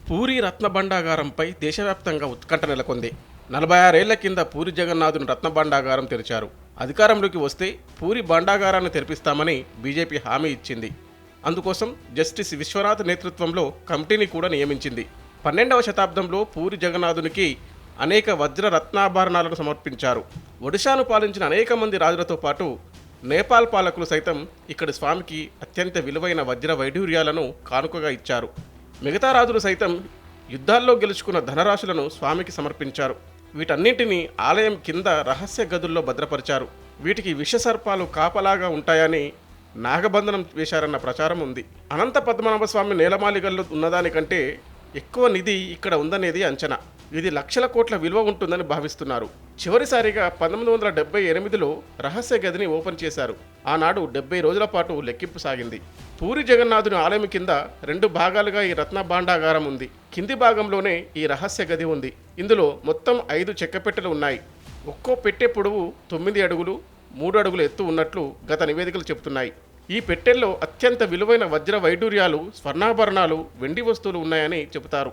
పూరి రత్న భండాగారంపై దేశవ్యాప్తంగా ఉత్కంఠ నెలకొంది. 46 ఏళ్ల కింద పూరి జగన్నాథుని రత్న భండాగారం తెరిచారు. అధికారంలోకి వస్తే పూరి భండాగారాన్ని తెరిపిస్తామని బీజేపీ హామీ ఇచ్చింది. అందుకోసం జస్టిస్ విశ్వనాథ్ నేతృత్వంలో కమిటీని కూడా నియమించింది. 12వ శతాబ్దంలో పూరి జగన్నాథునికి అనేక వజ్ర రత్నాభరణాలను సమర్పించారు. ఒడిశాను పాలించిన అనేక మంది రాజులతో పాటు నేపాల్ పాలకులు సైతం ఇక్కడి స్వామికి అత్యంత విలువైన వజ్ర వైఢూర్యాలను కానుకగా ఇచ్చారు. మిగతా రాజులు సైతం యుద్ధాల్లో గెలుచుకున్న ధనరాశులను స్వామికి సమర్పించారు. వీటన్నింటినీ ఆలయం కింద రహస్య గదుల్లో భద్రపరిచారు. వీటికి విషసర్పాలు కాపలాగా ఉంటాయని నాగబంధనం వేశారన్న ప్రచారం ఉంది. అనంత పద్మనాభ స్వామి నేలమాలిగల్లో ఉన్నదానికంటే ఎక్కువ నిధి ఇక్కడ ఉందనేది అంచనా. ఇది లక్షల కోట్ల విలువ ఉంటుందని భావిస్తున్నారు. చివరిసారిగా 1978లో రహస్య గదిని ఓపెన్ చేశారు. ఆనాడు 70 రోజుల పాటు లెక్కింపు సాగింది. పూరి జగన్నాథుని ఆలయం కింద 2 భాగాలుగా ఈ రత్న భాండాగారం ఉంది. కింది భాగంలోనే ఈ రహస్య గది ఉంది. ఇందులో మొత్తం 5 చెక్కపెట్టెలు ఉన్నాయి. ఒక్కో పెట్టె పొడవు 9 అడుగులు 3 అడుగుల ఎత్తు ఉన్నట్లు గత నివేదికలు చెబుతున్నాయి. ఈ పెట్టెల్లో అత్యంత విలువైన వజ్ర వైడూర్యాలు, స్వర్ణాభరణాలు, వెండి వస్తువులు ఉన్నాయని చెబుతారు.